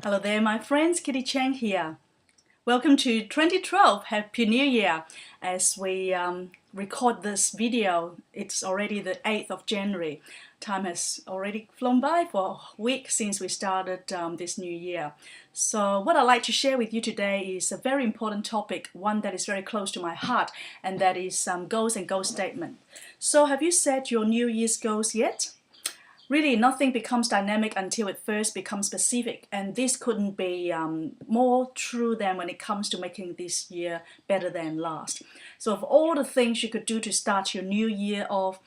Hello there, my friends. Kitty Chang here. Welcome to 2012. Happy New Year. As we record this video, it's already the 8th of January. Time has already flown by for a week since we started this new year. So what I'd like to share with you today is a very important topic, one that is very close to my heart, and that is goals and goal statement. So have you set your New Year's goals yet? Really, nothing becomes dynamic until it first becomes specific, and this couldn't be more true than when it comes to making this year better than last. So of all the things you could do to start your new year off,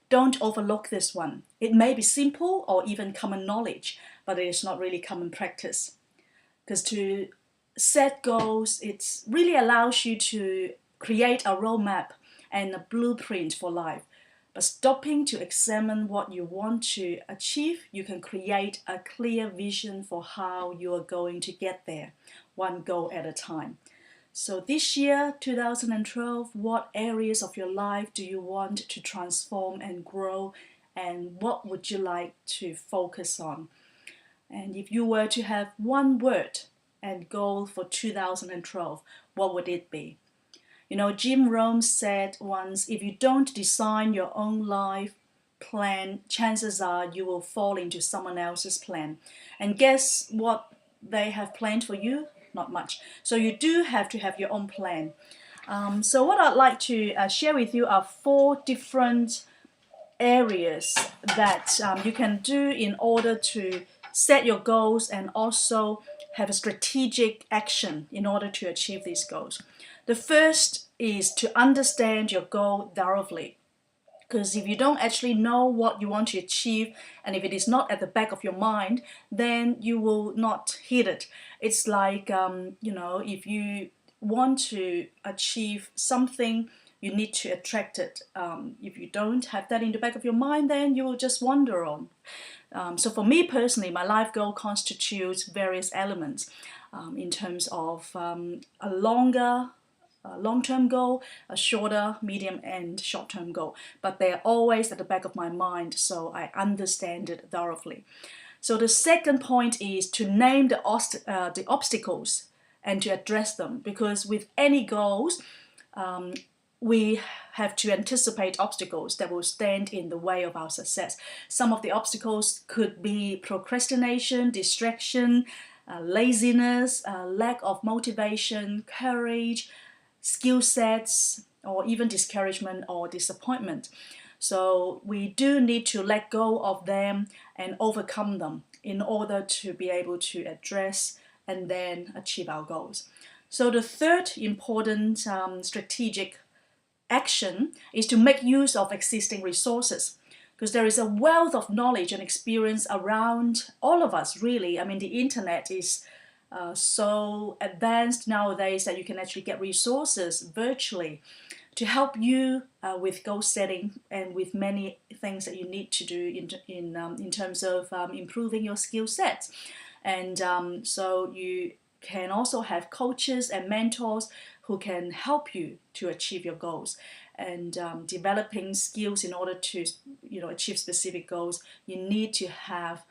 don't overlook this one. It may be simple or even common knowledge, but it is not really common practice. Because to set goals, it really allows you to create a roadmap and a blueprint for life. But stopping to examine what you want to achieve, you can create a clear vision for how you are going to get there, one goal at a time. So this year, 2012, what areas of your life do you want to transform and grow, and what would you like to focus on? And if you were to have one word and goal for 2012, what would it be? You know, Jim Rohn said once, if you don't design your own life plan, chances are you will fall into someone else's plan. And guess what they have planned for you? Not much. So you do have to have your own plan. So what I'd like to share with you are 4 different areas that you can do in order to set your goals and also have a strategic action in order to achieve these goals. The first is to understand your goal thoroughly. Because if you don't actually know what you want to achieve, and if it is not at the back of your mind, then you will not hit it. It's like, if you want to achieve something, you need to attract it. If you don't have that in the back of your mind, then you will just wander on. So for me personally, my life goal constitutes various elements in terms of a long-term goal, a shorter, medium, and short-term goal. But they're always at the back of my mind, so I understand it thoroughly. So the second point is to name the obstacles and to address them, because with any goals, we have to anticipate obstacles that will stand in the way of our success. Some of the obstacles could be procrastination, distraction, laziness, lack of motivation, courage, skill sets, or even discouragement or disappointment. So we do need to let go of them and overcome them in order to be able to address and then achieve our goals. So the third important strategic action is to make use of existing resources, because there is a wealth of knowledge and experience around all of us, really. I mean, the internet is so advanced nowadays that you can actually get resources virtually to help you with goal setting and with many things that you need to do in terms of improving your skill sets. And so you can also have coaches and mentors who can help you to achieve your goals. And developing skills in order to achieve specific goals, you need to have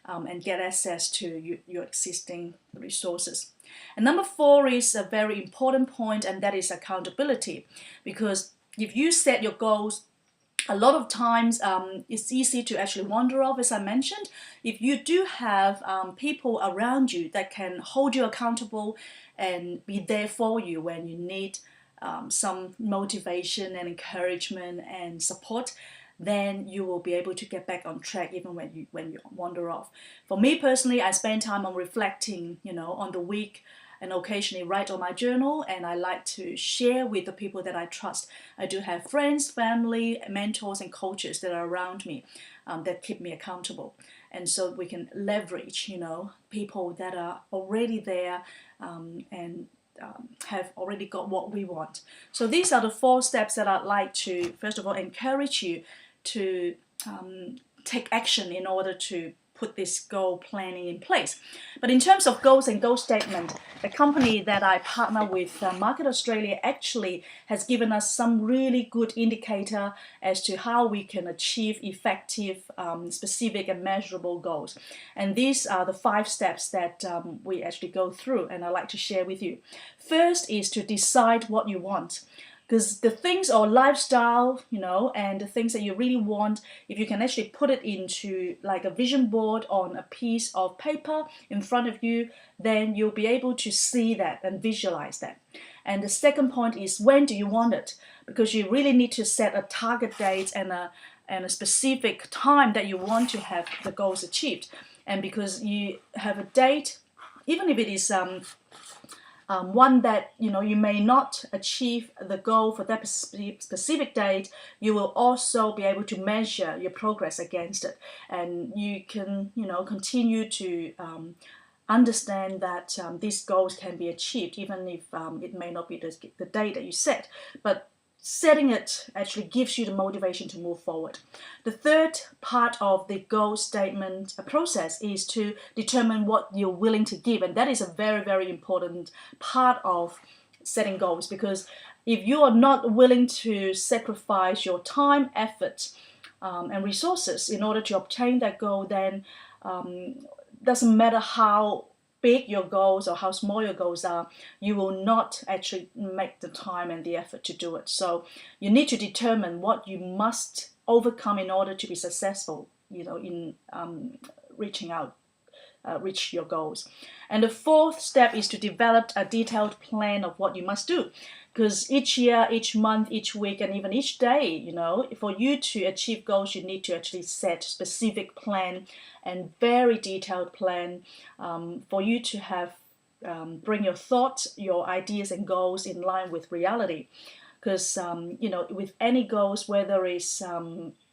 and get access to your existing resources. And number 4 is a very important point, and that is accountability. Because if you set your goals, a lot of times it's easy to actually wander off, as I mentioned. If you do have people around you that can hold you accountable and be there for you when you need some motivation and encouragement and support, then you will be able to get back on track even when you wander off. For me personally, I spend time on reflecting, on the week, and occasionally write on my journal, and I like to share with the people that I trust. I do have friends, family, mentors, and coaches that are around me that keep me accountable. And so we can leverage, people that are already there and have already got what we want. So these are the 4 steps that I'd like to, first of all, encourage you to take action in order to put this goal planning in place. But in terms of goals and goal statement, the company that I partner with, Market Australia, actually has given us some really good indicator as to how we can achieve effective, specific and measurable goals. And these are the 5 steps that we actually go through, and I'd like to share with you. First is to decide what you want. Because the things or lifestyle, and the things that you really want, if you can actually put it into like a vision board on a piece of paper in front of you, then you'll be able to see that and visualize that. And the second point is, when do you want it? Because you really need to set a target date and a specific time that you want to have the goals achieved. And because you have a date, even if it is one that you may not achieve the goal for that specific date, you will also be able to measure your progress against it, and you can continue to understand that these goals can be achieved even if it may not be the date that you set. But setting it actually gives you the motivation to move forward. The third part of the goal statement process is to determine what you're willing to give, and that is a very, very important part of setting goals, because if you are not willing to sacrifice your time, effort, and resources in order to obtain that goal, then doesn't matter how big your goals or how small your goals are, you will not actually make the time and the effort to do it. So you need to determine what you must overcome in order to be successful, in reach your goals. And the fourth step is to develop a detailed plan of what you must do. Because each year, each month, each week, and even each day, for you to achieve goals, you need to actually set specific plan and very detailed plan for you to have bring your thoughts, your ideas and goals in line with reality. Because with any goals, whether it's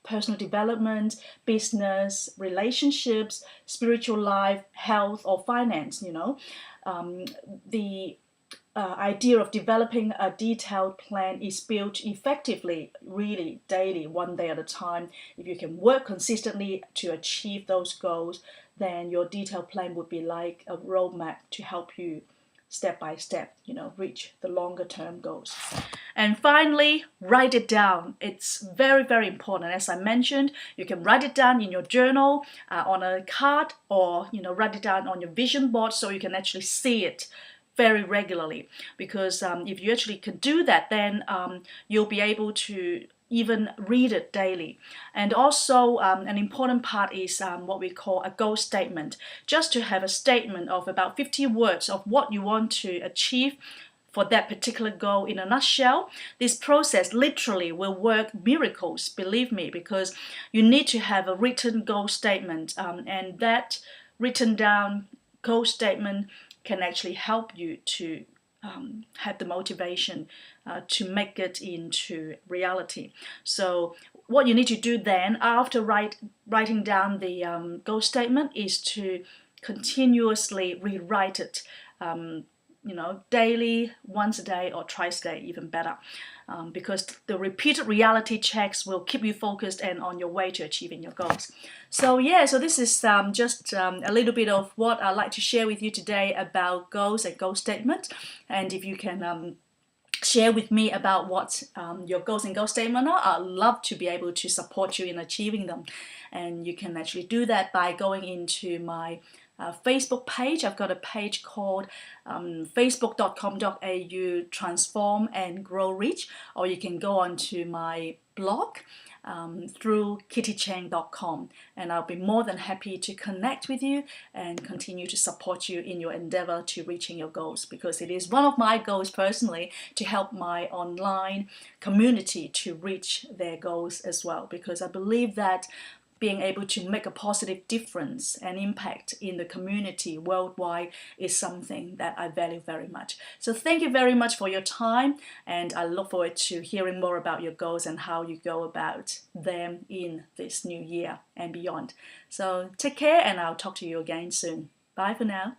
personal development, business, relationships, spiritual life, health, or finance, the idea of developing a detailed plan is built effectively, really daily, one day at a time. If you can work consistently to achieve those goals, then your detailed plan would be like a roadmap to help you step by step, reach the longer term goals. And finally, write it down. It's very, very important. As I mentioned, you can write it down in your journal, on a card, or write it down on your vision board so you can actually see it very regularly. Because if you actually can do that, then you'll be able to even read it daily. And also an important part is what we call a goal statement. Just to have a statement of about 50 words of what you want to achieve for that particular goal in a nutshell. This process literally will work miracles, believe me, because you need to have a written goal statement, and that written down goal statement can actually help you to have the motivation to make it into reality. So what you need to do then, after writing down the goal statement, is to continuously rewrite it, daily, once a day or twice a day, even better. Because the repeated reality checks will keep you focused and on your way to achieving your goals. So this is just a little bit of what I'd like to share with you today about goals and goal statement. And if you can share with me about what your goals and goal statement are, I'd love to be able to support you in achieving them. And you can actually do that by going into my Facebook page. I've got a page called facebook.com.au Transform and Grow Rich, or you can go on to my blog through kittychang.com, and I'll be more than happy to connect with you and continue to support you in your endeavor to reaching your goals, because it is one of my goals personally to help my online community to reach their goals as well, because I believe that being able to make a positive difference and impact in the community worldwide is something that I value very much. So thank you very much for your time, and I look forward to hearing more about your goals and how you go about them in this new year and beyond. So take care, and I'll talk to you again soon. Bye for now.